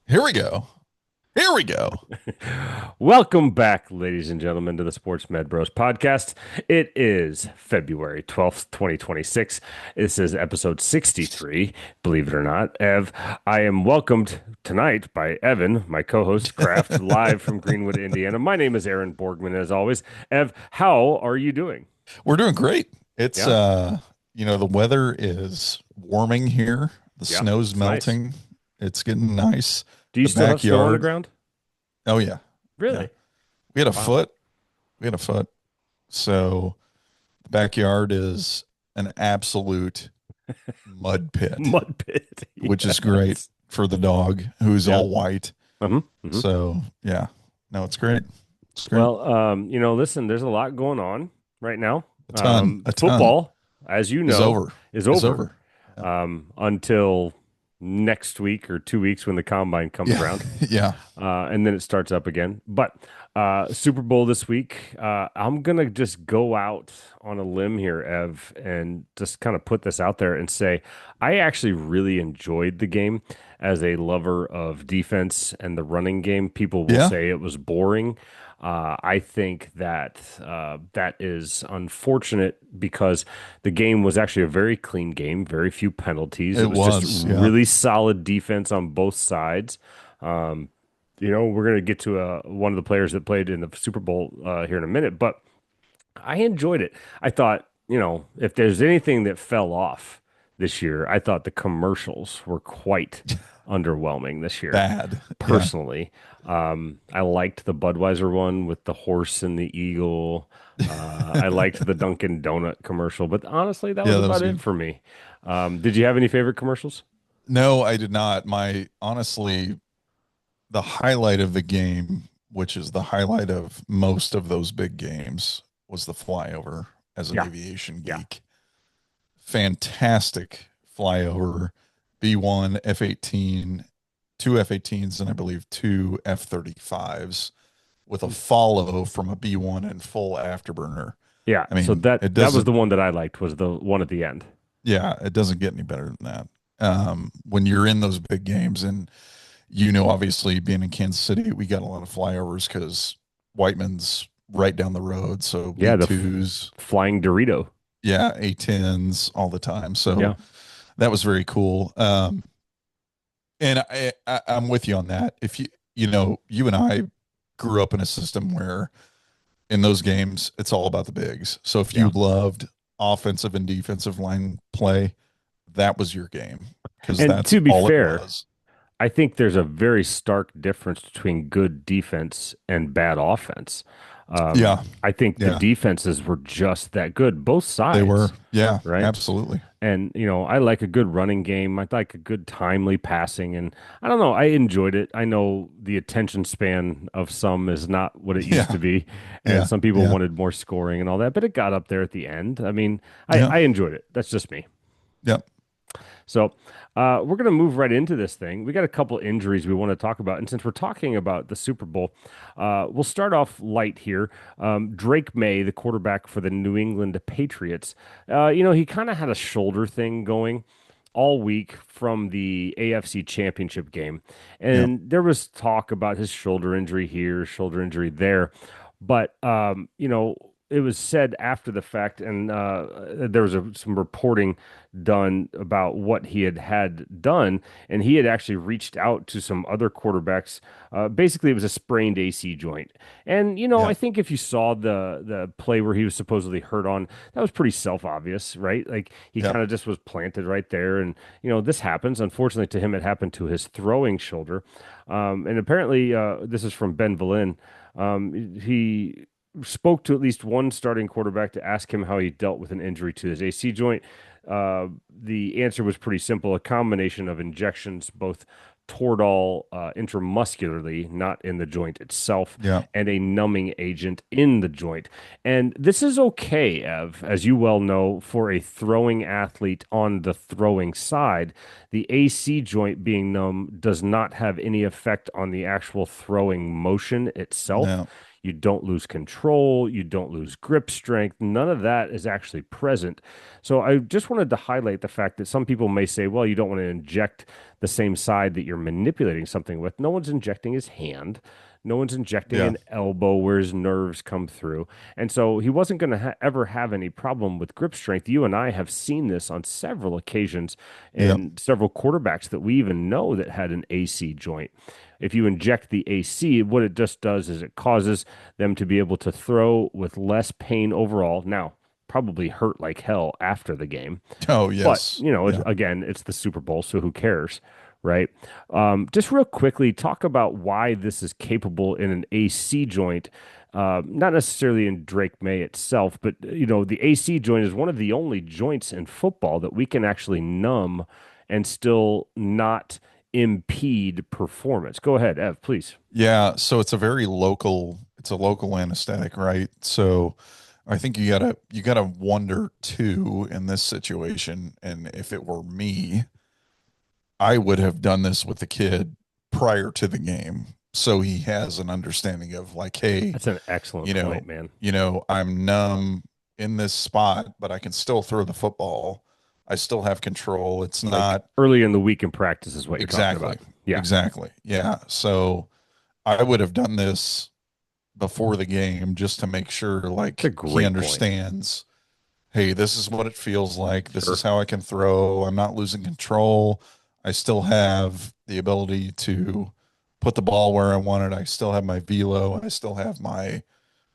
Here we go. Here we go. Welcome back, ladies and gentlemen, to the Sports Med Bros podcast. It is February 12th, 2026. This is episode 63, believe it or not. I am welcomed tonight by Evan, my co host, Kraft, live from Greenwood, Indiana. My name is Aaron Borgman, as always. Ev, how are you doing? We're doing great. It's Yeah, the weather is warming here. The yeah, snow's it's nice. melting. It's getting nice. Do you The still have snow on the backyard. ground? Oh yeah. Yeah. Really? We had a Wow. foot. We had a foot. So the backyard is an absolute mud pit, Mud pit. which is great Yes. for the dog who's Yeah. all white. Hmm. So yeah. No, it's great. It's great. Well, listen, there's a lot going on right now. A ton Football, as you is know, over. is Is over over. Yeah. until next week or 2 weeks when the combine comes Yeah. around. Yeah. And then it starts up again. But Super Bowl this week, I'm gonna just go out on a limb here, Ev, and just kind of put this out there and say I actually really enjoyed the game. As a lover of defense and the running game, people will Yeah. say it was boring. I think that that is unfortunate because the game was actually a very clean game, very few penalties. It It was just was. Yeah. really solid defense on both sides. Um, we're going to get to one of the players that played in the Super Bowl here in a minute, but I enjoyed it. I thought, if there's anything that fell off this year, I thought the commercials were quite underwhelming this year, Bad. Yeah. personally. I liked the Budweiser one with the horse and the eagle. I liked the Dunkin' Donut commercial, but honestly, that was Yeah, that was about it good. for me. Did you have any favorite commercials? No, I did not. My honestly, the highlight of the game, which is the highlight of most of those big games, was the flyover as an Yeah, aviation yeah. geek. Fantastic flyover. B1, F-18, two F-18s, and I believe two F-35s with a follow from a B1 and full afterburner. Yeah, I so mean, it that was doesn't the one that I liked was the one at the end. Yeah, it doesn't get any better than that. When you're in those big games, and obviously being in Kansas City, we got a lot of flyovers because Whiteman's right down the road. So Yeah, the B2s, flying Dorito. yeah, A10s all the time. So Yeah. that was very cool. And I'm with you on that. If you and I grew up in a system where in those games, it's all about the bigs. So if you Yeah. loved offensive and defensive line play, that was your game because And that's to be all it fair, was. I think there's a very stark difference between good defense and bad offense. Yeah, I think the yeah, defenses were just that good, both they were. sides, Yeah, right? absolutely. And, I like a good running game. I like a good timely passing. And I don't know, I enjoyed it. I know the attention span of some is not what it used to Yeah, be. And yeah, some people yeah, wanted more scoring and all that, but it got up there at the end. I mean, yeah, I enjoyed it. That's just me. yeah. So we're going to move right into this thing. We got a couple injuries we want to talk about. And since we're talking about the Super Bowl, we'll start off light here. Drake May, the quarterback for the New England Patriots, he kind of had a shoulder thing going all week from the AFC Championship game. Yeah. And there was talk about his shoulder injury here, shoulder injury there. But, it was said after the fact, and there was some reporting done about what he had done, and he had actually reached out to some other quarterbacks. Basically, it was a sprained AC joint, and Yeah. I think if you saw the play where he was supposedly hurt on, that was pretty self-obvious, right? Like he Yeah. kind of just was planted right there, and this happens. Unfortunately, to him, it happened to his throwing shoulder, and apparently, this is from Ben Vallin. He spoke to at least one starting quarterback to ask him how he dealt with an injury to his AC joint. The answer was pretty simple: a combination of injections, both Toradol intramuscularly, not in the joint itself, Yeah. and a numbing agent in the joint. And this is okay, Ev, as you well know, for a throwing athlete on the throwing side. The AC joint being numb does not have any effect on the actual throwing motion itself. No. You don't lose control. You don't lose grip strength. None of that is actually present. So I just wanted to highlight the fact that some people may say, well, you don't want to inject the same side that you're manipulating something with. No one's injecting his hand. No one's injecting Yeah. an elbow where his nerves come through. And so he wasn't going to ever have any problem with grip strength. You and I have seen this on several occasions Yeah. and several quarterbacks that we even know that had an AC joint. If you inject the AC, what it just does is it causes them to be able to throw with less pain overall. Now, probably hurt like hell after the game. Oh, But, yes. it's, Yeah. again, it's the Super Bowl, so who cares, right? Just real quickly, talk about why this is capable in an AC joint. Not necessarily in Drake May itself, but the AC joint is one of the only joints in football that we can actually numb and still not impede performance. Go ahead, Ev, please. Yeah. So it's a local anesthetic, right? So I think you gotta wonder too in this situation. And if it were me, I would have done this with the kid prior to the game. So he has an understanding of like, hey, That's an excellent you point, know, man. I'm numb in this spot, but I can still throw the football. I still have control. It's Like not early in the week in practice is what you're talking exactly, about. Yeah, exactly. Yeah. So I would have done this before the game just to make sure it's a like he great point. understands, hey, this is what it feels like. This is Sure. how I can throw. I'm not losing control. I still have the ability to put the ball where I want it. I still have my velo. I still have my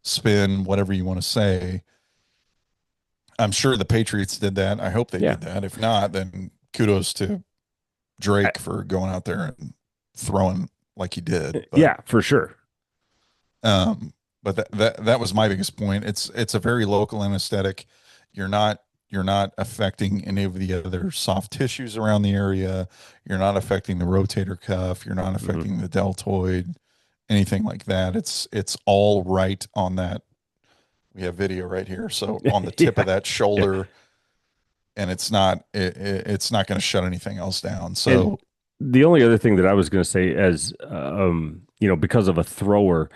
spin, whatever you want to say. I'm sure the Patriots did that. I hope they Yeah. did that. If not, then kudos to I- Drake for going out there and throwing like he did. yeah, for sure. Um, but that was my biggest point. It's a very local anesthetic. You're not you're not affecting any of the other soft tissues around the area. You're not affecting the rotator cuff. You're not Mhm. affecting the deltoid, anything like that. It's all right on that. We have video right here. So on the tip Yeah. of that Yeah. shoulder, and it's not going to shut anything else down. And So the only other thing that I was going to say as because of a thrower,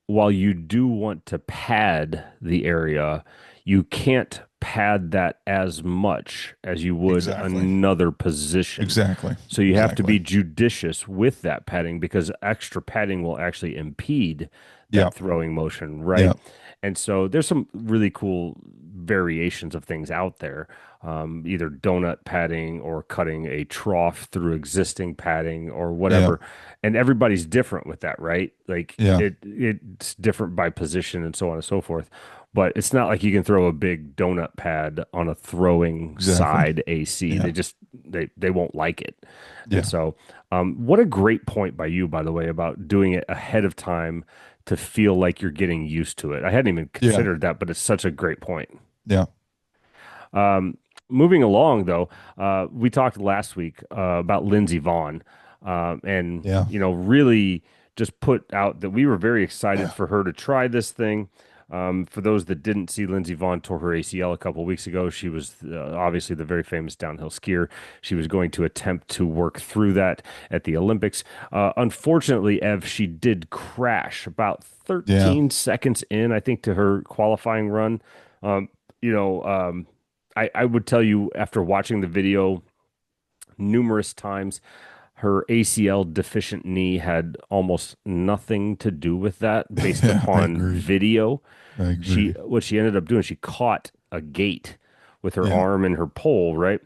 while you do want to pad the area, you can't pad that as much as you would exactly, another position. exactly, So you have to exactly. be judicious with that padding because extra padding will actually impede Yeah, that throwing motion, right? yeah, And so there's some really cool variations of things out there, either donut padding or cutting a trough through existing padding or yeah, whatever. And everybody's different with that, right? Like yeah. it's different by position and so on and so forth. But it's not like you can throw a big donut pad on a throwing Exactly. side AC. Yeah. They won't like it. And Yeah. so, what a great point by you, by the way, about doing it ahead of time to feel like you're getting used to it. I hadn't even Yeah. considered that, but it's such a great point. Yeah. Um, Moving along, though, we talked last week about Lindsey Vonn, and Yeah. really just put out that we were very excited for her to try this thing. For those that didn't see, Lindsey Vonn tore her ACL a couple of weeks ago. She was obviously the very famous downhill skier. She was going to attempt to work through that at the Olympics. Unfortunately, Ev, she did crash about Yeah. 13 seconds in, I think, to her qualifying run. Um, you know, um, I would tell you after watching the video numerous times, her ACL deficient knee had almost nothing to do with that based Yeah. I upon agree. video. I She agree. what she ended up doing, she caught a gate with her Yeah. arm and her pole, right?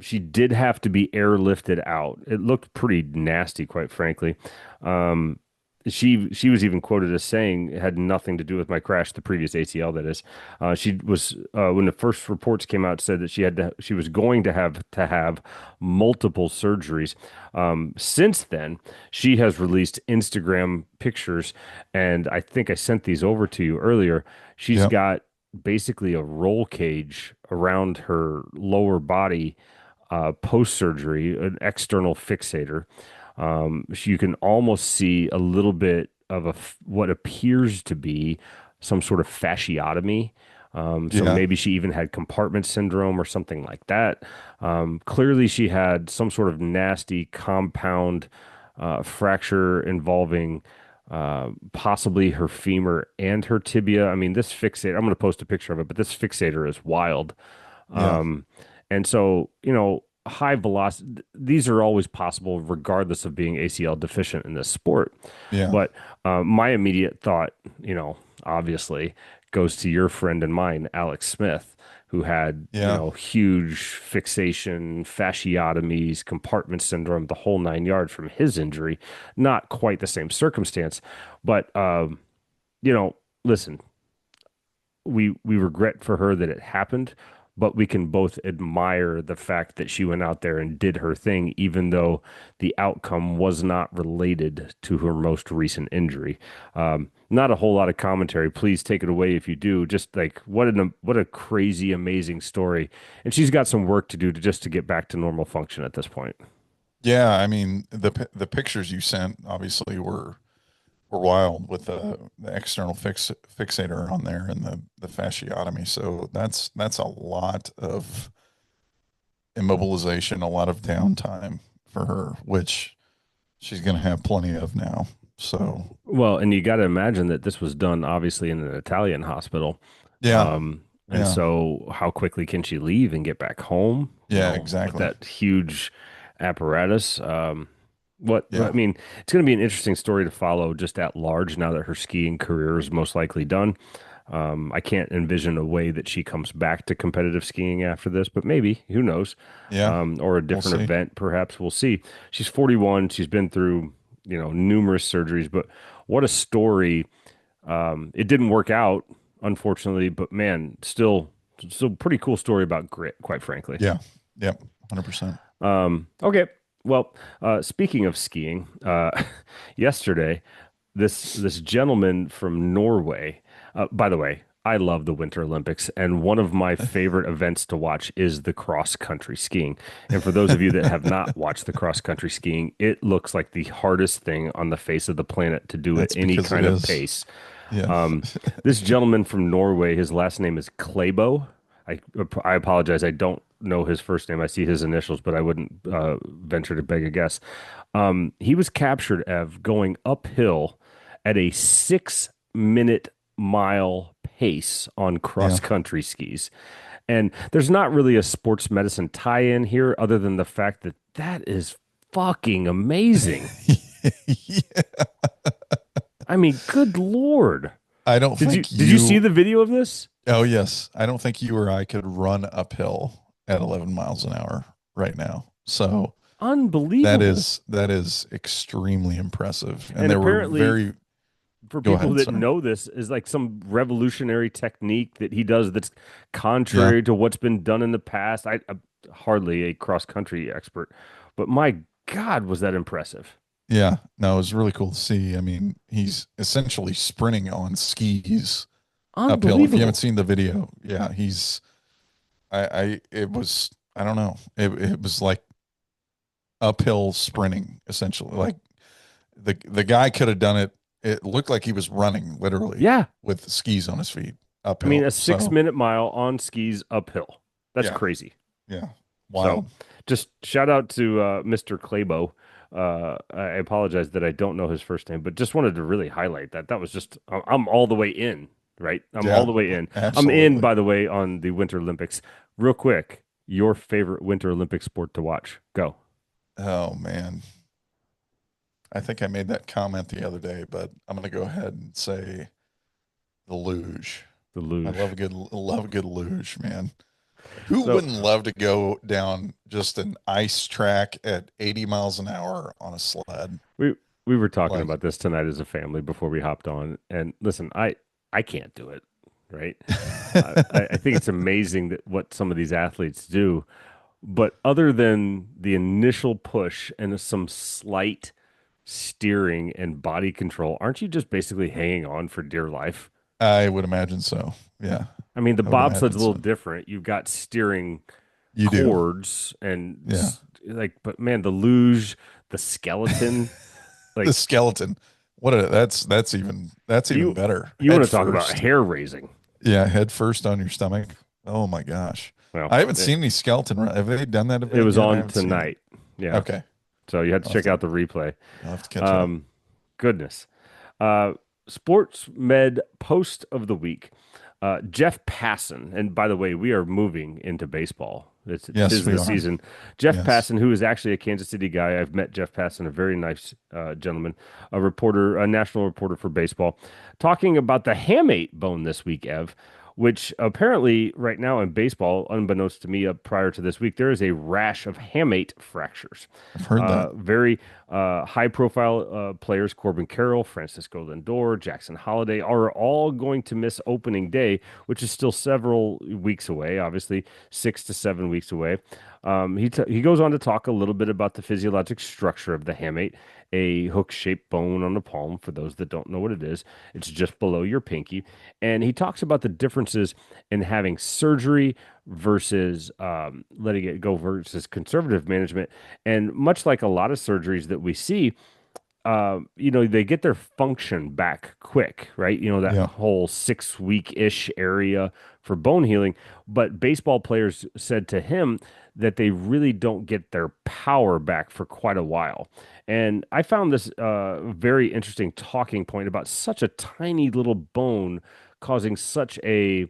She did have to be airlifted out. It looked pretty nasty, quite frankly. Um, she was even quoted as saying it had nothing to do with my crash, the previous ACL, that is. She was when the first reports came out, said that she was going to have multiple surgeries. Since then, she has released Instagram pictures, and I think I sent these over to you earlier. She's Yeah. got basically a roll cage around her lower body post surgery, an external fixator. You can almost see a little bit of what appears to be some sort of fasciotomy. So Yeah. maybe she even had compartment syndrome or something like that. Clearly, she had some sort of nasty compound fracture involving possibly her femur and her tibia. I mean, this fixator, I'm going to post a picture of it, but this fixator is wild. Yeah. Um, and so, high velocity, these are always possible regardless of being ACL deficient in this sport. Yeah. But my immediate thought, obviously goes to your friend and mine, Alex Smith, who had, Yeah. huge fixation, fasciotomies, compartment syndrome, the whole nine yards from his injury. Not quite the same circumstance, but you know, listen, we regret for her that it happened, but we can both admire the fact that she went out there and did her thing, even though the outcome was not related to her most recent injury. Not a whole lot of commentary. Please take it away if you do. Just like what a crazy, amazing story, and she's got some work to do to just to get back to normal function at this point. Yeah. I mean, the pictures you sent obviously were wild with the external fixator on there and the fasciotomy. So that's a lot of immobilization, a lot of downtime for her, which she's going to have plenty of now. So Well, and you got to imagine that this was done obviously in an Italian hospital. yeah, And yeah, so how quickly can she leave and get back home, yeah, with exactly. that huge apparatus? I Yeah, mean, it's going to be an interesting story to follow just at large now that her skiing career is most likely done. I can't envision a way that she comes back to competitive skiing after this, but maybe, who knows? yeah, Or a we'll different see. event, perhaps. We'll see. She's 41. She's been through, numerous surgeries, but what a story. It didn't work out, unfortunately, but man, still pretty cool story about grit, quite frankly. Yeah, yep, 100%. Okay. Well, speaking of skiing, yesterday, this gentleman from Norway. By the way, I love the Winter Olympics, and one of my favorite events to watch is the cross country skiing. And for those of you that have not watched the cross country skiing, it looks like the hardest thing on the face of the planet to do at That's any because it kind of is. pace. Yeah. Um, this gentleman from Norway, his last name is Klæbo. I I apologize. I don't know his first name. I see his initials, but I wouldn't venture to beg a guess. He was captured, Ev, going uphill at a 6 minute mile pace on Yeah. cross country skis. And there's not really a sports medicine tie-in here other than the fact that that is fucking amazing. Yeah. I mean, good Lord. I don't Did you think did you see you, the video of this? oh, yes. I don't think you or I could run uphill at 11 miles an hour right now. So Unbelievable. that is extremely impressive. And And there were apparently, very, for go people ahead, that sorry. know this, is like some revolutionary technique that he does that's Yeah. contrary to what's been done in the past. I'm hardly a cross country expert, but my God, was that impressive. Yeah. No, it was really cool to see. I mean, he's essentially sprinting on skis uphill. If you haven't Unbelievable. seen the video, yeah, it was, I don't know. It was like uphill sprinting essentially. Like the guy could have done it. It looked like he was running literally Yeah. with skis on his feet I mean, uphill. a six So minute mile on skis uphill. That's yeah, crazy. yeah, So wild. just shout out to Mr. Claybo. I apologize that I don't know his first name, but just wanted to really highlight that. That was just, I'm all the way in, right? I'm all Yeah, the way in. I'm in, absolutely. by the way, on the Winter Olympics. Real quick, your favorite Winter Olympic sport to watch? Go. Oh man, I think I made that comment the other day, but I'm gonna go ahead and say the luge. The I luge. love a good luge, man. Who So wouldn't love to go down just an ice track at 80 miles an hour on a sled? we we were talking Like, about this tonight as a family before we hopped on, and listen, I can't do it, right? I think it's amazing that what some of these athletes do. But other than the initial push and some slight steering and body control, aren't you just basically hanging on for dear life? I would imagine so. Yeah, I mean, the I would bobsled's imagine a little so. different. You've got steering You do. cords and Yeah. like, but man, the luge, the skeleton, The like skeleton. That's even you better. you want Head to talk about first. hair raising. Yeah, head first on your stomach. Oh my gosh. Well, I haven't seen any skeleton run. Have they done that it event was yet? I on haven't seen it. tonight. Yeah. Okay. So you had to I'll have check to out the replay. I'll have to catch up. Um, Goodness. Uh, Sports Med Post of the Week. Jeff Passan, and by the way, we are moving into baseball It's Yes, tis we the are. season. Jeff Yes. Passan, who is actually a Kansas City guy. I've met Jeff Passan, a very nice gentleman, a reporter, a national reporter for baseball, talking about the hamate bone this week, Ev, which apparently right now in baseball, unbeknownst to me prior to this week, there is a rash of hamate fractures. I've heard that. Very high profile players, Corbin Carroll, Francisco Lindor, Jackson Holliday, are all going to miss opening day, which is still several weeks away, obviously 6 to 7 weeks away. He goes on to talk a little bit about the physiologic structure of the hamate, a hook-shaped bone on the palm. For those that don't know what it is, it's just below your pinky. And he talks about the differences in having surgery versus letting it go versus conservative management. And much like a lot of surgeries that we see, they get their function back quick, right? That Yeah. whole 6 week-ish area for bone healing. But baseball players said to him that they really don't get their power back for quite a while. And I found this very interesting talking point about such a tiny little bone causing such a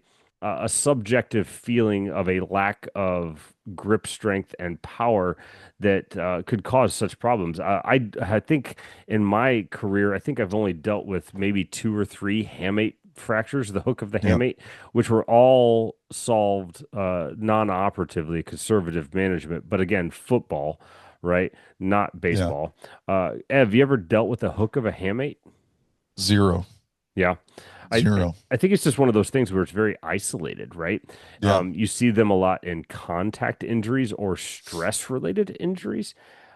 subjective feeling of a lack of grip strength and power that could cause such problems. I think in my career, I think I've only dealt with maybe 2 or 3 hamate fractures, the hook of the Yeah. hamate, which were all solved non-operatively, conservative management. But again, football, right? Not Yeah. baseball. Ev, you ever dealt with the hook of a hamate? Zero. Yeah. I Zero. I think it's just one of those things where it's very isolated, right? Yeah. You see them a lot in contact injuries or stress related injuries.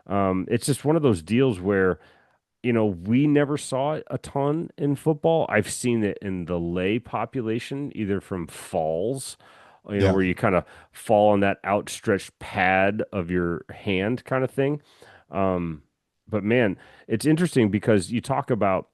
It's just one of those deals where, we never saw it a ton in football. I've seen it in the lay population, either from falls, Yeah. where you kind of fall on that outstretched pad of your hand kind of thing. Um, but man, it's interesting because you talk about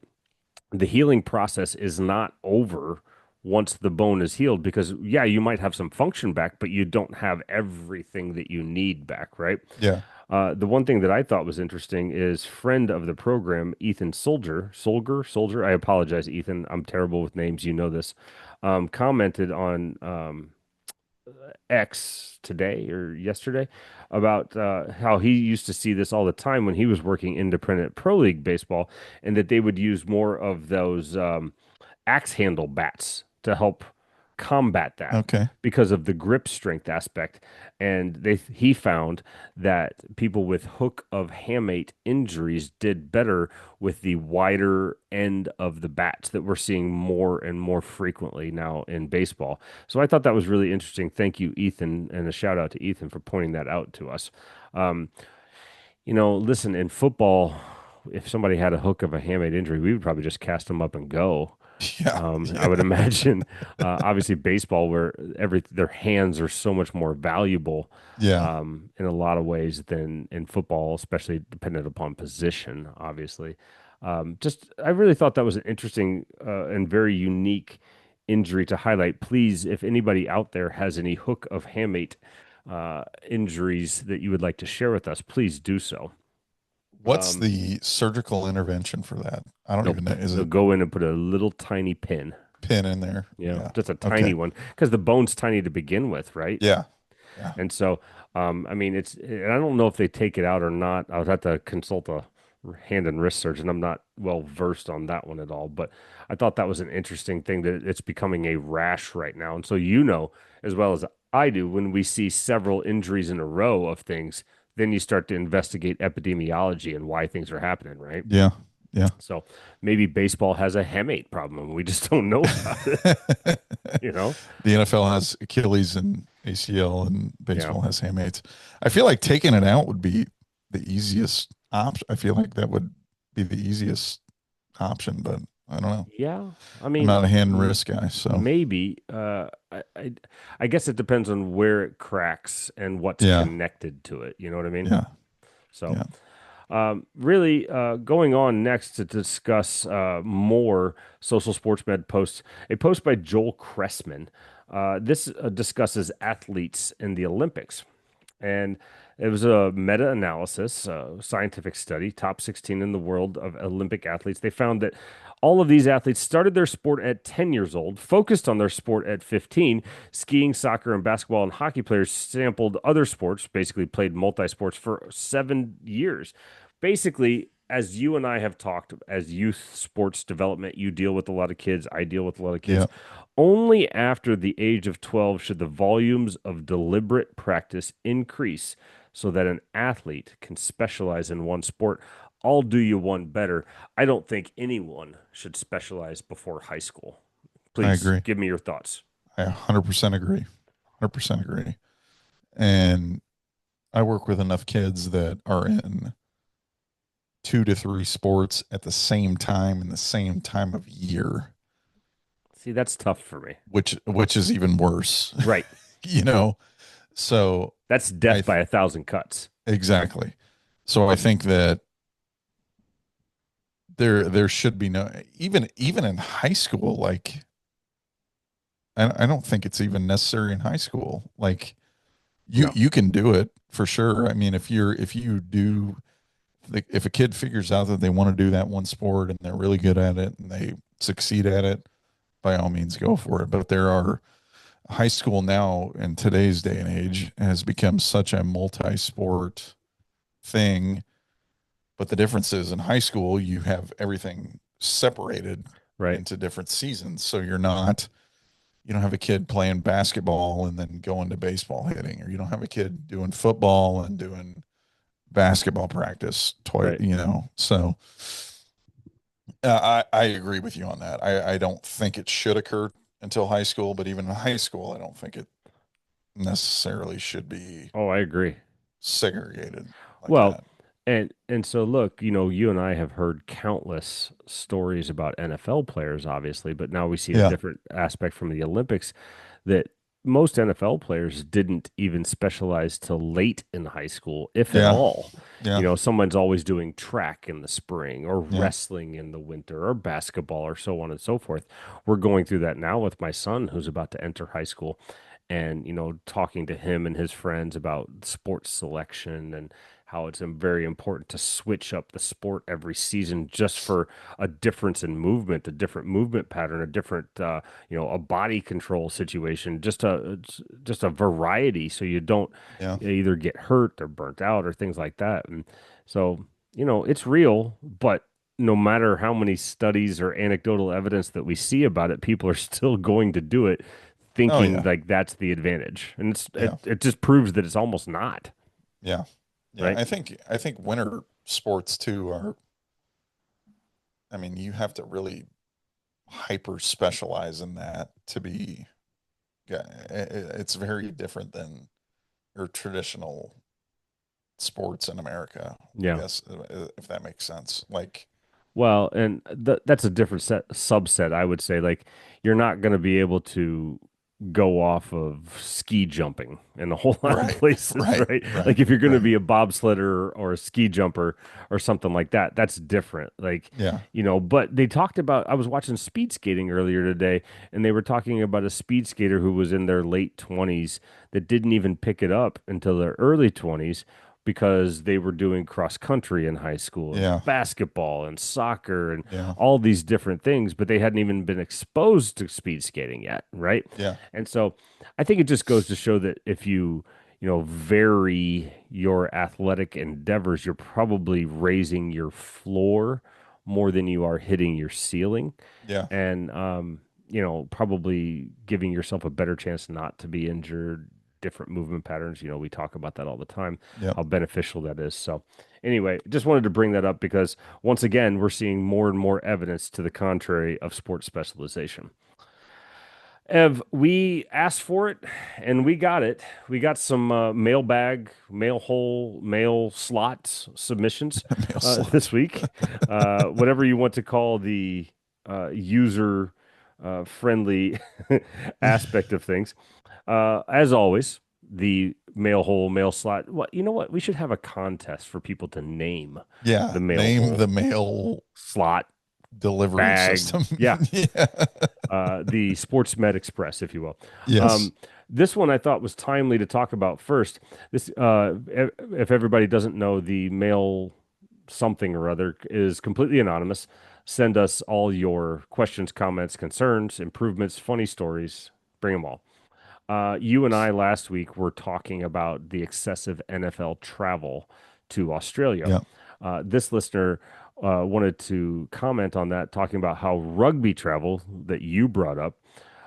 the healing process is not over once the bone is healed because yeah, you might have some function back, but you don't have everything that you need back, right? Yeah. The one thing that I thought was interesting is friend of the program, Ethan Soldier. I apologize, Ethan. I'm terrible with names. You know this. Commented on X today or yesterday about how he used to see this all the time when he was working independent pro league baseball, and that they would use more of those axe handle bats to help combat that Okay. because of the grip strength aspect. And he found that people with hook of hamate injuries did better with the wider end of the bats that we're seeing more and more frequently now in baseball. So I thought that was really interesting. Thank you, Ethan, and a shout out to Ethan for pointing that out to us. Um, listen, in football, if somebody had a hook of a hamate injury, we would probably just cast them up and go. Yeah. I would Yeah. imagine, obviously, baseball, where their hands are so much more valuable Yeah. in a lot of ways than in football, especially dependent upon position, obviously. I really thought that was an interesting and very unique injury to highlight. Please, if anybody out there has any hook of hamate injuries that you would like to share with us, please do so. What's Um, the surgical intervention for that? I don't they'll even know. Is they'll it go in and put a little tiny pin. pin in there? Yeah. Just a tiny Okay. one because the bone's tiny to begin with, right? Yeah. Yeah. And so, I mean, and I don't know if they take it out or not. I would have to consult a hand and wrist surgeon. I'm not well versed on that one at all, but I thought that was an interesting thing that it's becoming a rash right now. And so, as well as I do, when we see several injuries in a row of things, then you start to investigate epidemiology and why things are happening, right? Yeah. Yeah. So maybe baseball has a hamate problem and we just don't know about it, you know? The NFL has Achilles and ACL, and Yeah. baseball has hammates. I feel like taking it out would be the easiest option. I feel like that would be the easiest option, but I don't know. Yeah. I I'm mean, not a hand and wrist guy, so maybe. I guess it depends on where it cracks and what's yeah, connected to it. You know what I mean? yeah, So, yeah. really, going on next to discuss more social sports med posts, a post by Joel Cressman. This discusses athletes in the Olympics. And It was a meta-analysis, scientific study, top 16 in the world of Olympic athletes. They found that all of these athletes started their sport at 10 years old, focused on their sport at 15. Skiing, soccer, and basketball and hockey players sampled other sports, basically played multi-sports for 7 years. Basically, as you and I have talked, as youth sports development, you deal with a lot of kids, I deal with a lot of kids. Yeah, Only after the age of 12 should the volumes of deliberate practice increase so that an athlete can specialize in one sport. I'll do you one better. I don't think anyone should specialize before high school. I Please agree. give me your thoughts. I 100% agree. 100% agree. And I work with enough kids that are in 2 to 3 sports at the same time in the same time of year, See, that's tough for me. which is even worse. Right. you know. So That's I death by a thousand cuts. exactly. So I think that there should be no, even in high school, like I don't think it's even necessary in high school. Like No. you can do it for sure. I mean, if you do, if a kid figures out that they want to do that one sport and they're really good at it and they succeed at it, by all means go for it. But there are, high school now in today's day and age has become such a multi-sport thing. But the difference is in high school, you have everything separated Right. into different seasons. So you don't have a kid playing basketball and then going to baseball hitting, or you don't have a kid doing football and doing basketball practice twice, Right. So I agree with you on that. I don't think it should occur until high school, but even in high school, I don't think it necessarily should be Oh, I agree. segregated like Well, that. and so look, you and I have heard countless stories about NFL players, obviously, but now we see a Yeah. different aspect from the Olympics that most NFL players didn't even specialize till late in high school, if at Yeah. all. Yeah. Someone's always doing track in the spring or Yeah. wrestling in the winter or basketball or so on and so forth. We're going through that now with my son who's about to enter high school and, talking to him and his friends about sports selection and how it's very important to switch up the sport every season just for a difference in movement, a different movement pattern, a different, a body control situation, just a variety, so you don't Yeah. either get hurt or burnt out or things like that. And so, it's real, but no matter how many studies or anecdotal evidence that we see about it, people are still going to do it Oh thinking yeah. like that's the advantage. And Yeah. it just proves that it's almost not, Yeah. Yeah. right? I think winter sports too are, I mean, you have to really hyper specialize in that to be, yeah, it's very different than your traditional sports in America, I Yeah. guess, if that makes sense. Like, Well, and that's a different subset, I would say. Like, you're not going to be able to go off of ski jumping in a whole lot of right, places, right, right? right, Like, if you're going to right. be a bobsledder or a ski jumper or something like that, that's different. Like, Yeah. but they talked about, I was watching speed skating earlier today, and they were talking about a speed skater who was in their late 20s that didn't even pick it up until their early 20s because they were doing cross country in high school and Yeah. basketball and soccer and Yeah. all these different things, but they hadn't even been exposed to speed skating yet, right? Yeah. And so I think it just goes to show that if you vary your athletic endeavors, you're probably raising your floor more than you are hitting your ceiling. Yeah. And probably giving yourself a better chance not to be injured, different movement patterns. We talk about that all the time, Yeah. how beneficial that is. So, anyway, just wanted to bring that up because once again, we're seeing more and more evidence to the contrary of sports specialization. Ev, we asked for it and we got it. We got some mailbag, mail hole, mail slot submissions Mail slot. this week. Whatever you want to call the user friendly aspect of things. As always, the mail hole, mail slot. What you know? What we should have a contest for people to name Yeah. the mail Name hole, the mail slot, delivery bag. system. Yeah, Yeah. the Sports Med Express, if you will. Yes. Um, This one I thought was timely to talk about first. This, if everybody doesn't know, the mail something or other is completely anonymous. Send us all your questions, comments, concerns, improvements, funny stories. Bring them all. You and I last week were talking about the excessive NFL travel to Australia. Yeah. This listener wanted to comment on that, talking about how rugby travel that you brought up,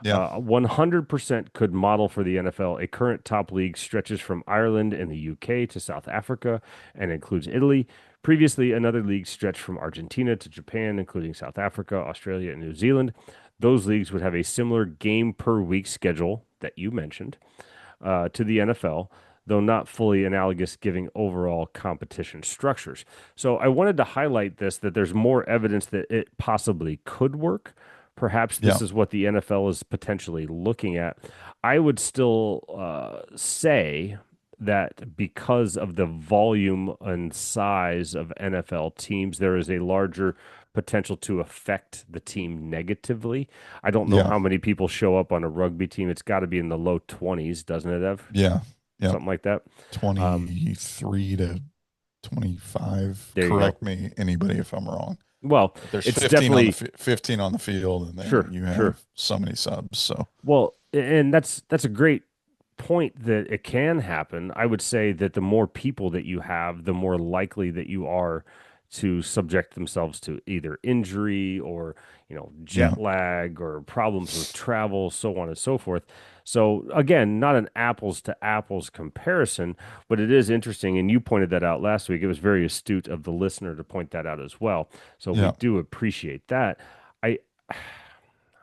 Yeah. 100% could model for the NFL. A current top league stretches from Ireland and the UK to South Africa and includes Italy. Previously, another league stretched from Argentina to Japan, including South Africa, Australia, and New Zealand. Those leagues would have a similar game per week schedule that you mentioned to the NFL, though not fully analogous, giving overall competition structures. So I wanted to highlight this, that there's more evidence that it possibly could work. Perhaps Yeah. this is what the NFL is potentially looking at. I would still say that because of the volume and size of NFL teams, there is a larger potential to affect the team negatively. I don't know Yeah. how many people show up on a rugby team. It's got to be in the low 20s, doesn't it, Ev? Yeah. Yeah. Something like that. Um, 23 to 25. there you go. Correct me, anybody, if I'm wrong. Well, But there's it's 15 on the definitely 15 on the field, and then sure, you sure. have so many subs. So Well, and that's a great point that it can happen. I would say that the more people that you have, the more likely that you are to subject themselves to either injury or, yeah. jet lag or problems with travel, so on and so forth. So again, not an apples to apples comparison, but it is interesting. And you pointed that out last week. It was very astute of the listener to point that out as well. So we Yeah. do appreciate that. I,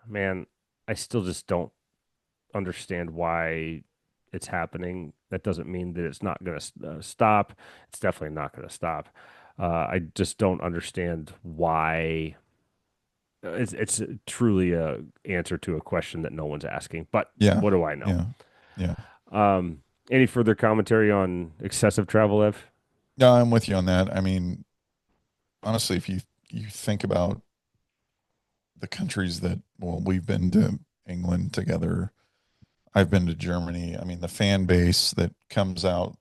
man, I still just don't understand why it's happening. That doesn't mean that it's not going to stop. It's definitely not going to stop. I just don't understand why. It's truly a answer to a question that no one's asking. But Yeah. what do I know? Yeah. Yeah. Um, any further commentary on excessive travel, Ev? No, I'm with you on that. I mean, honestly, if you think about the countries that, well, we've been to England together. I've been to Germany. I mean, the fan base that comes out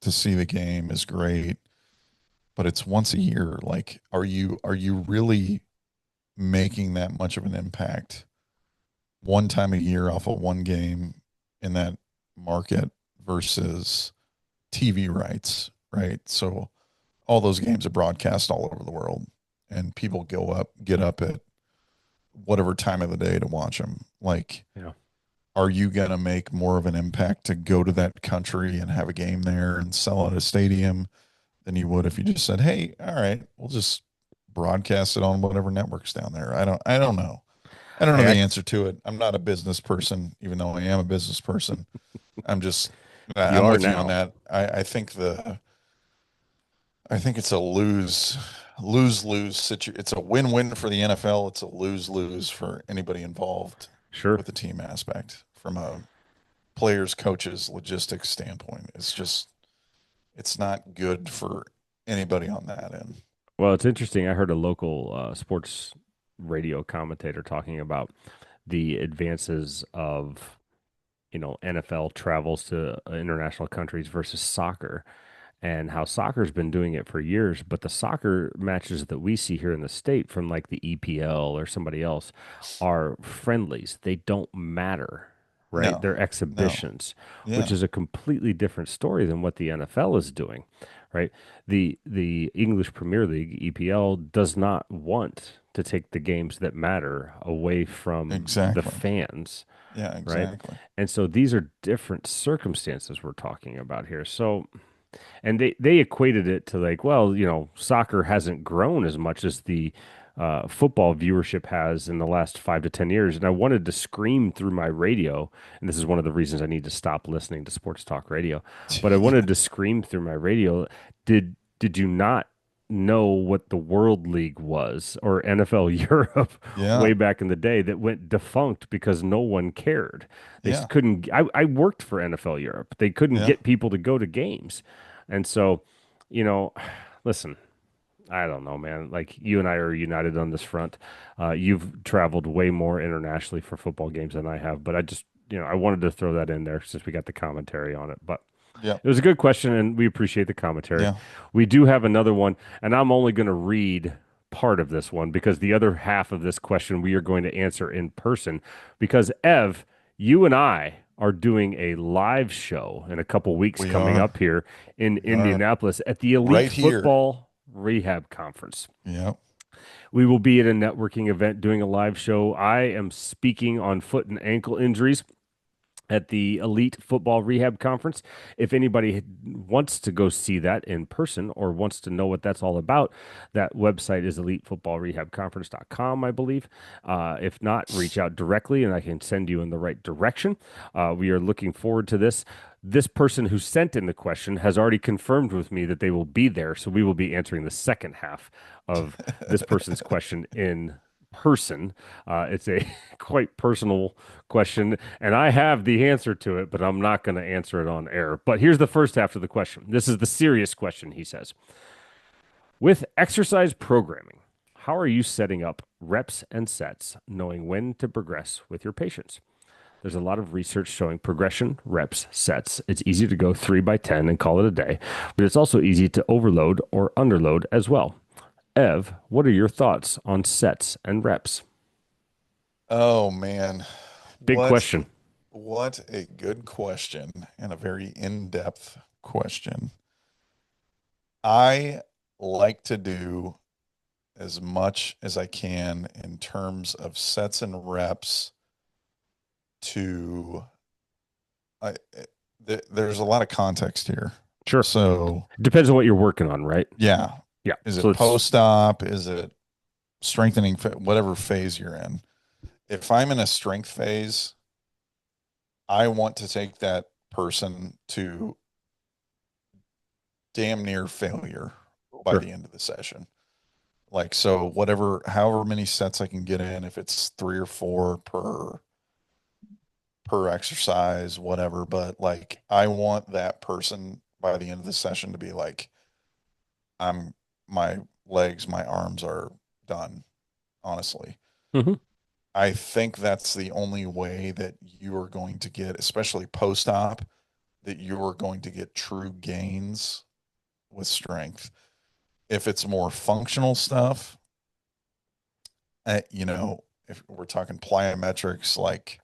to see the game is great, but it's once a year. Like, are you really making that much of an impact one time a year off of one game in that market versus TV rights, right? So all those games are broadcast all over the world, and people get up at whatever time of the day to watch them. Like, Yeah, are you going to make more of an impact to go to that country and have a game there and sell out a stadium than you would if you just said, "Hey, all right, we'll just broadcast it on whatever networks down there." I don't know. I don't know I, the I answer to it. I'm not a business person, even though I am a business person. I'm just, you I'm are with you on now. that. I think it's a lose situation. It's a win-win for the NFL. It's a lose-lose for anybody involved Sure. with the team aspect from a players, coaches, logistics standpoint. It's not good for anybody on that end. Well, it's interesting. I heard a local sports radio commentator talking about the advances of NFL travels to international countries versus soccer, and how soccer's been doing it for years. But the soccer matches that we see here in the state from like the EPL or somebody else are friendlies. They don't matter, right? No, They're no, exhibitions, which yeah, is a completely different story than what the NFL is doing, right? The English Premier League, EPL, does not want to take the games that matter away from the exactly. fans, Yeah, right? exactly. And so these are different circumstances we're talking about here. So, and they equated it to like, well, soccer hasn't grown as much as the football viewership has in the last 5 to 10 years. And I wanted to scream through my radio, and this is one of the reasons I need to stop listening to sports talk radio. But I Yeah, wanted to scream through my radio. Did you not know what the World League was or NFL Europe yeah, way back in the day that went defunct because no one cared? They yeah, couldn't. I worked for NFL Europe. They couldn't yeah. get people to go to games. And so, you know, listen, I don't know, man. Like you and I are united on this front. You've traveled way more internationally for football games than I have, but I just I wanted to throw that in there since we got the commentary on it. But Yeah. it was a good question, and we appreciate the commentary. Yeah. We do have another one, and I'm only going to read part of this one because the other half of this question we are going to answer in person. Because, Ev, you and I are doing a live show in a couple weeks We coming are. up here in We are Indianapolis at the Elite right here. Football Rehab Conference. Yeah. We will be at a networking event doing a live show. I am speaking on foot and ankle injuries at the Elite Football Rehab Conference. If anybody wants to go see that in person or wants to know what that's all about, that website is elitefootballrehabconference.com, I believe. If not, reach out directly and I can send you in the right direction. We are looking forward to this. This person who sent in the question has already confirmed with me that they will be there. So we will be answering the second half of this person's question in person. It's a quite personal question, and I have the answer to it, but I'm not going to answer it on air. But here's the first half of the question. This is the serious question, he says. With exercise programming, how are you setting up reps and sets, knowing when to progress with your patients? There's a lot of research showing progression, reps, sets. It's easy to go 3 by 10 and call it a day, but it's also easy to overload or underload as well. Ev, what are your thoughts on sets and reps? Oh man. Big What question. what a good question and a very in-depth question. I like to do as much as I can in terms of sets and reps to I there's a lot of context here. Sure. So, Depends on what you're working on, right? yeah. Yeah. Is So it it's post-op? Is it strengthening, whatever phase you're in? If I'm in a strength phase, I want to take that person to damn near failure by sure. the end of the session. Like, so whatever, however many sets I can get in, if it's 3 or 4 per exercise, whatever. But like, I want that person by the end of the session to be like, I'm my legs, my arms are done, honestly. Hmm. I think that's the only way that you are going to get, especially post-op, that you are going to get true gains with strength. If it's more functional stuff, if we're talking plyometrics, like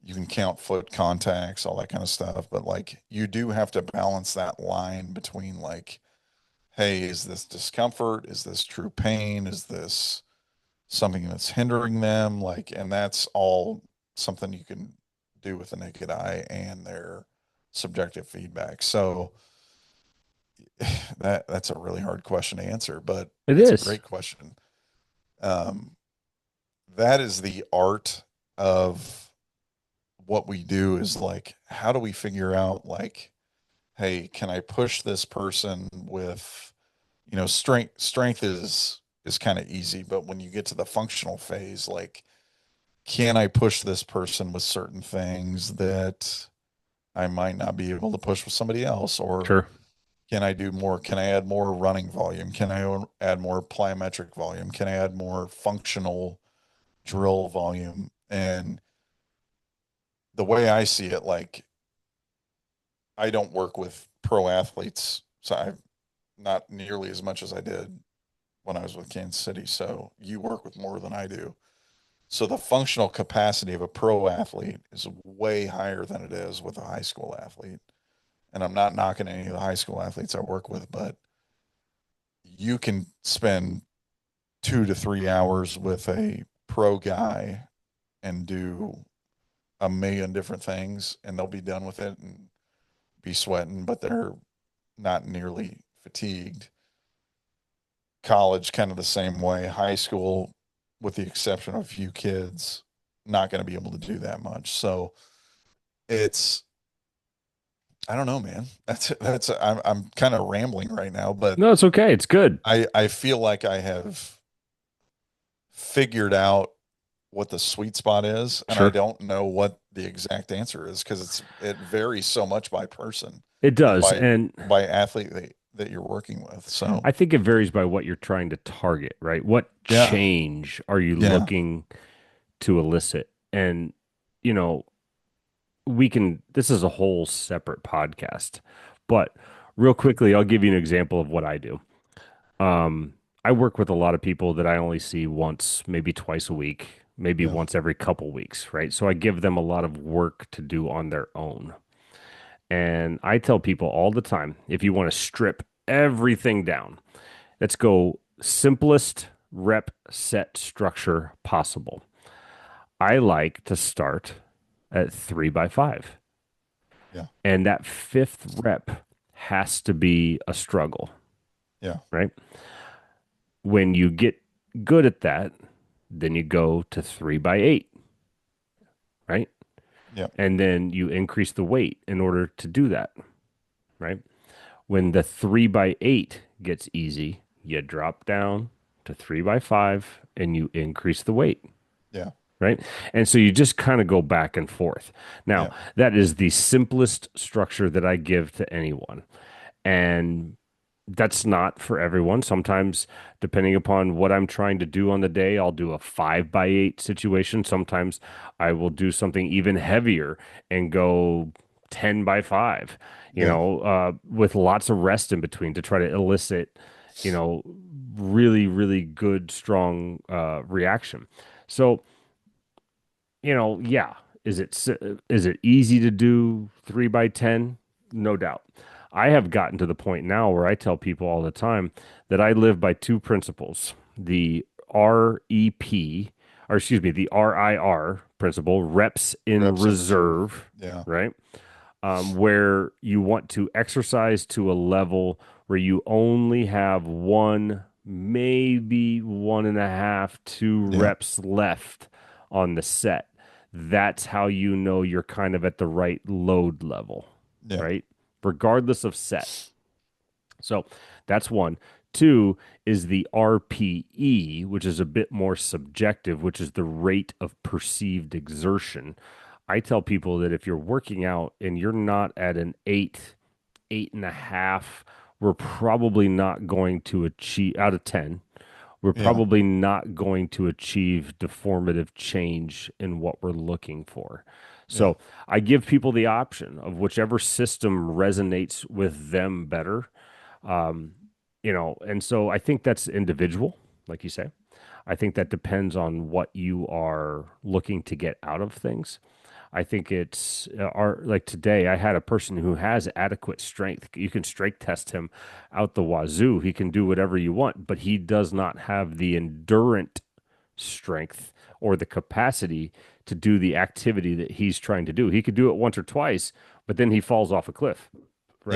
you can count foot contacts, all that kind of stuff, but like you do have to balance that line between like, hey, is this discomfort? Is this true pain? Is this something that's hindering them? Like, and that's all something you can do with the naked eye and their subjective feedback. So that's a really hard question to answer, but It it's a is. great question. Um, that is the art of what we do is like, how do we figure out like, hey, can I push this person with, strength is kind of easy, but when you get to the functional phase, like, can I push this person with certain things that I might not be able to push with somebody else? Or Sure. can I do more? Can I add more running volume? Can I add more plyometric volume? Can I add more functional drill volume? And the way I see it, like, I don't work with pro athletes, so I've not nearly as much as I did when I was with Kansas City. So you work with more than I do. So the functional capacity of a pro athlete is way higher than it is with a high school athlete. And I'm not knocking any of the high school athletes I work with, but you can spend 2 to 3 hours with a pro guy and do a million different things and they'll be done with it and be sweating, but they're not nearly fatigued. College, kind of the same way. High school, with the exception of a few kids, not going to be able to do that much. So it's, I don't know, man. I'm kind of rambling right now, but No, it's okay. It's good. I feel like I have figured out what the sweet spot is, and I Sure. don't know what the exact answer is because it varies so much by person It and does. by And athlete that you're working with. So I think it varies by what you're trying to target, right? What yeah, change are you yeah, looking to elicit? And, you know, we can, this is a whole separate podcast, but real quickly, I'll give you an example of what I do. Um, I work with a lot of people that I only see once, maybe twice a week, maybe Yeah. once every couple weeks, right? So I give them a lot of work to do on their own. And I tell people all the time, if you want to strip everything down, let's go simplest rep set structure possible. I like to start at 3 by 5. Yeah. And that fifth rep has to be a struggle, Yeah. right? When you get good at that, then you go to 3 by 8, right? Yeah. And then you increase the weight in order to do that, right? When the 3 by 8 gets easy, you drop down to 3 by 5 and you increase the weight, Yeah. right? And so you just kind of go back and forth. Now, Yeah. that is the simplest structure that I give to anyone. And that's not for everyone. Sometimes, depending upon what I'm trying to do on the day, I'll do a 5 by 8 situation. Sometimes I will do something even heavier and go 10 by 5, Yeah. with lots of rest in between to try to elicit, you know, really, really good, strong reaction. So, yeah, is it easy to do 3 by 10? No doubt. I have gotten to the point now where I tell people all the time that I live by two principles: the REP, or excuse me, the RIR principle, reps in Reps in reserve. reserve, Yeah. right? Where you want to exercise to a level where you only have one, maybe 1.5, two Yeah. reps left on the set. That's how you know you're kind of at the right load level, Yeah. right? Regardless of set. So that's one. Two is the RPE, which is a bit more subjective, which is the rate of perceived exertion. I tell people that if you're working out and you're not at an 8, 8.5, we're probably not going to achieve out of 10. We're Yeah. probably not going to achieve deformative change in what we're looking for. Yeah. So I give people the option of whichever system resonates with them better. Um, and so I think that's individual, like you say. I think that depends on what you are looking to get out of things. I think it's like today, I had a person who has adequate strength. You can strength test him out the wazoo. He can do whatever you want, but he does not have the endurance strength or the capacity to do the activity that he's trying to do. He could do it once or twice, but then he falls off a cliff, Yeah.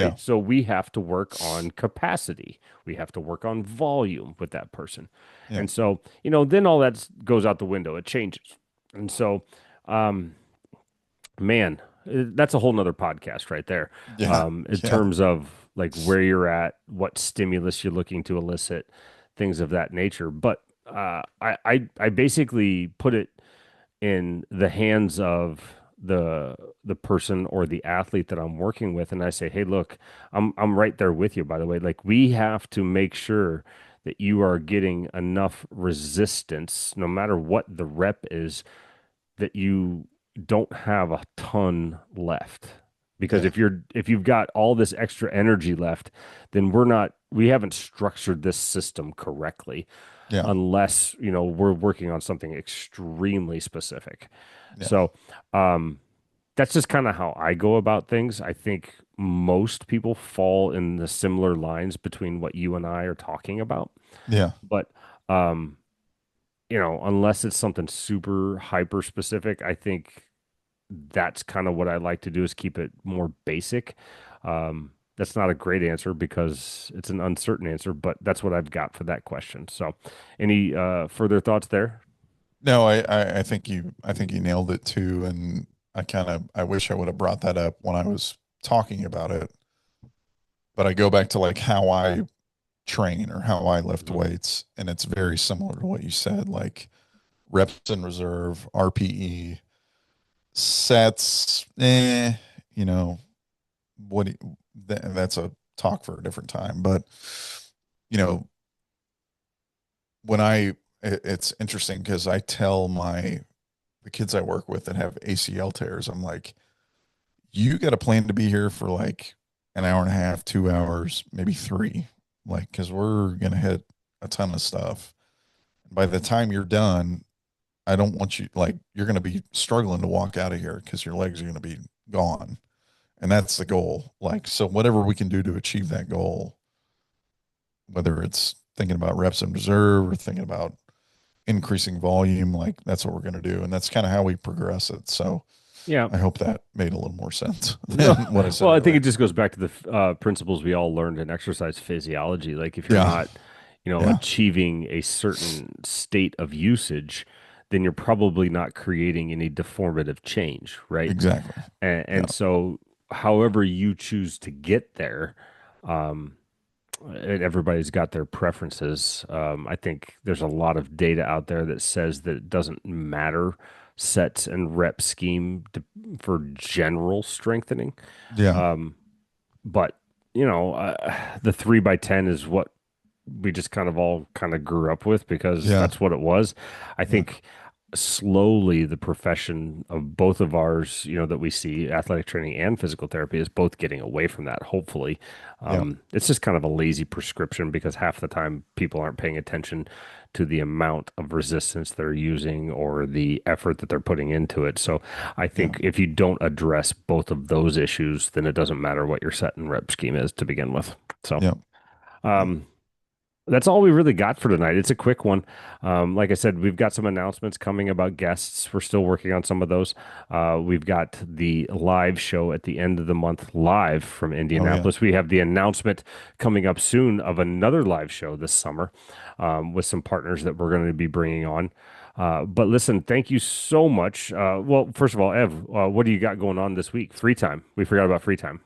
right? So we have to work on capacity. We have to work on volume with that person. Yeah. And so, then all that goes out the window. It changes. And so, um, man, that's a whole nother podcast right there. Yeah. In Yeah. terms of like where you're at, what stimulus you're looking to elicit, things of that nature. But I basically put it in the hands of the person or the athlete that I'm working with, and I say, hey, look, I'm right there with you. By the way, like we have to make sure that you are getting enough resistance, no matter what the rep is, that you don't have a ton left. Because Yeah. if you've got all this extra energy left, then we haven't structured this system correctly Yeah. unless, we're working on something extremely specific. Yeah. So, that's just kind of how I go about things. I think most people fall in the similar lines between what you and I are talking about. Yeah. But um, unless it's something super hyper specific, I think that's kind of what I like to do is keep it more basic. That's not a great answer because it's an uncertain answer, but that's what I've got for that question. So, any further thoughts there? No, I think you nailed it too. And I wish I would have brought that up when I was talking about it. But I go back to like how I train or how I lift Mhm. weights, and it's very similar to what you said, like reps in reserve, RPE, sets, you know, that's a talk for a different time. But you know, when it's interesting because I tell the kids I work with that have ACL tears, I'm like, you got to plan to be here for like an hour and a half, 2 hours, maybe three, like, because we're going to hit a ton of stuff. By the time you're done, I don't want you, like, you're going to be struggling to walk out of here because your legs are going to be gone. And that's the goal. Like, so whatever we can do to achieve that goal, whether it's thinking about reps in reserve or thinking about increasing volume, like that's what we're going to do. And that's kind of how we progress it. So Yeah. I hope that made a little more sense No, than what I said well, I think it earlier. just goes back to the principles we all learned in exercise physiology. Like if you're Yeah. not, Yeah. achieving a certain state of usage, then you're probably not creating any deformative change, right? Exactly. And Yeah. so, however you choose to get there, um, and everybody's got their preferences. I think there's a lot of data out there that says that it doesn't matter sets and rep scheme for general strengthening. Yeah. Um, but the 3 by 10 is what we just kind of all kind of grew up with because Yeah. that's what it was. I Yeah. think slowly the profession of both of ours, that we see, athletic training and physical therapy, is both getting away from that, hopefully. Yeah. It's just kind of a lazy prescription because half the time people aren't paying attention to the amount of resistance they're using or the effort that they're putting into it. So I Yeah. think if you don't address both of those issues, then it doesn't matter what your set and rep scheme is to begin with. So, Yeah. Yeah. um, that's all we really got for tonight. It's a quick one. Like I said, we've got some announcements coming about guests. We're still working on some of those. We've got the live show at the end of the month live from Oh yeah. Indianapolis. We have the announcement coming up soon of another live show this summer with some partners that we're going to be bringing on. But listen, thank you so much. Well, first of all, Ev, what do you got going on this week? Free time. We forgot about free time.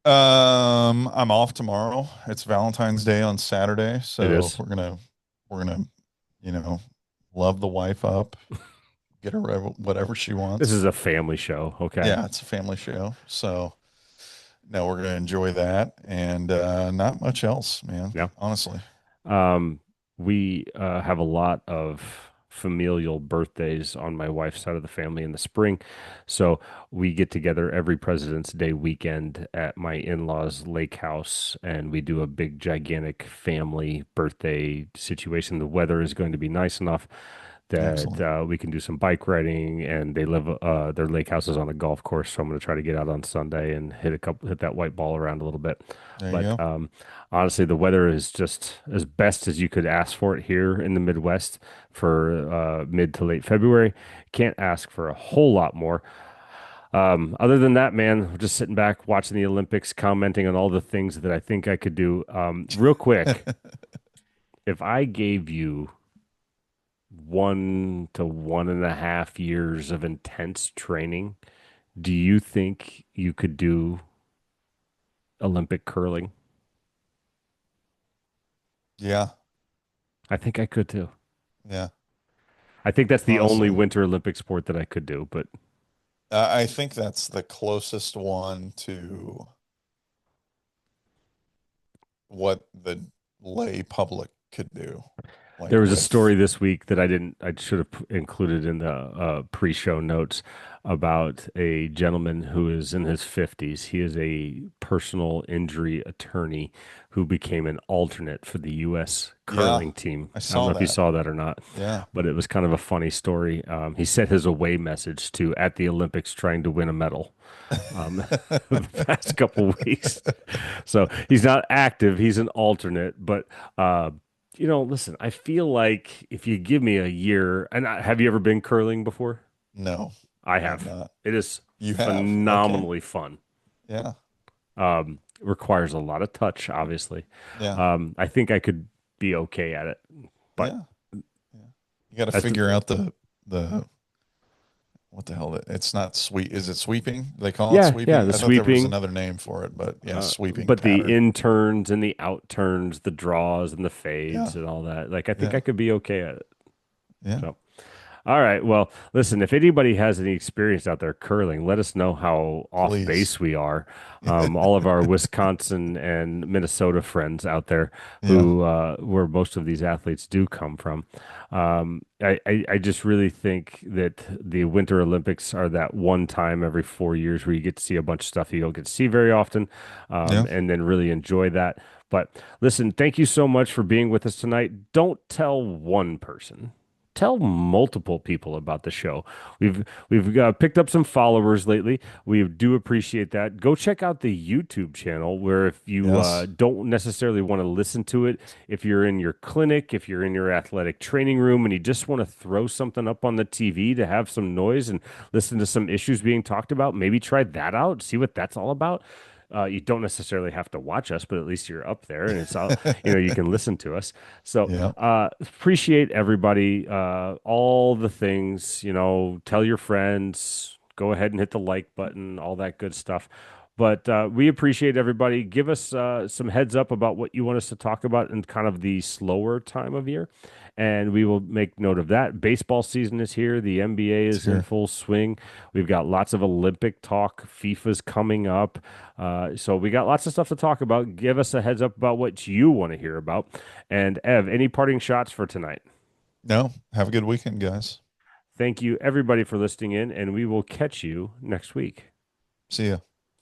I'm off tomorrow. It's Valentine's Day on Saturday, It so is. we're gonna, you know, love the wife up, get her whatever she This wants. is a family show. Okay. Yeah, it's a family show. So no, we're gonna enjoy that and not much else, man. Yeah. Honestly. Um, we have a lot of familial birthdays on my wife's side of the family in the spring. So we get together every President's Day weekend at my in-laws' lake house and we do a big, gigantic family birthday situation. The weather is going to be nice enough that Excellent. we can do some bike riding and they live their lake house is on a golf course, so I'm going to try to get out on Sunday and hit that white ball around a little bit. There you But go. honestly, the weather is just as best as you could ask for it here in the Midwest for mid to late February. Can't ask for a whole lot more. Other than that, man, we're just sitting back watching the Olympics, commenting on all the things that I think I could do. Real quick, if I gave you 1 to 1.5 years of intense training, do you think you could do Olympic curling? Yeah. I think I could too. Yeah. I think that's the only Honestly, Winter Olympic sport that I could do, but I think that's the closest one to what the lay public could do, there like was a with, story this week that I should have included in the pre-show notes about a gentleman who is in his 50s. He is a personal injury attorney who became an alternate for the U.S. yeah, curling team. I I don't saw know if you that. saw that or not, Yeah. but it was kind of a funny story. He sent his away message to at the Olympics trying to win a medal the past couple weeks. So he's not active, he's an alternate, but listen, I feel like if you give me a year, and have you ever been curling before? No, I I have have. not. It is You have? Okay. phenomenally fun. Yeah. Requires a lot of touch, obviously. Yeah. I think I could be okay at it, but Yeah. Yeah. You got to that's figure out the what the hell? It's not sweet. Is it sweeping? They call it yeah, sweeping? the I thought there was sweeping. another name for it, but yeah, sweeping But the pattern. in turns and the out turns, the draws and the Yeah. fades and all that. Like I think Yeah. I could be okay at it. Yeah. So. All right. Well, listen, if anybody has any experience out there curling, let us know how off Please. base we are. All of our Wisconsin and Minnesota friends out there Yeah. who where most of these athletes do come from. I just really think that the Winter Olympics are that one time every 4 years where you get to see a bunch of stuff you don't get to see very often, Yeah. and then really enjoy that. But listen, thank you so much for being with us tonight. Don't tell one person. Tell multiple people about the show. We've picked up some followers lately. We do appreciate that. Go check out the YouTube channel where if you Yes. don't necessarily want to listen to it, if you're in your clinic, if you're in your athletic training room and you just want to throw something up on the TV to have some noise and listen to some issues being talked about, maybe try that out, see what that's all about. You don't necessarily have to watch us, but at least you're up there and it's all, you can listen to us. So, Yeah. appreciate everybody, all the things, tell your friends, go ahead and hit the like button, all that good stuff. But we appreciate everybody. Give us some heads up about what you want us to talk about in kind of the slower time of year. And we will make note of that. Baseball season is here. The NBA It's is in here. full swing. We've got lots of Olympic talk. FIFA's coming up. So we got lots of stuff to talk about. Give us a heads up about what you want to hear about. And Ev, any parting shots for tonight? No. Have a good weekend, guys. Thank you, everybody, for listening in, and we will catch you next week. See ya.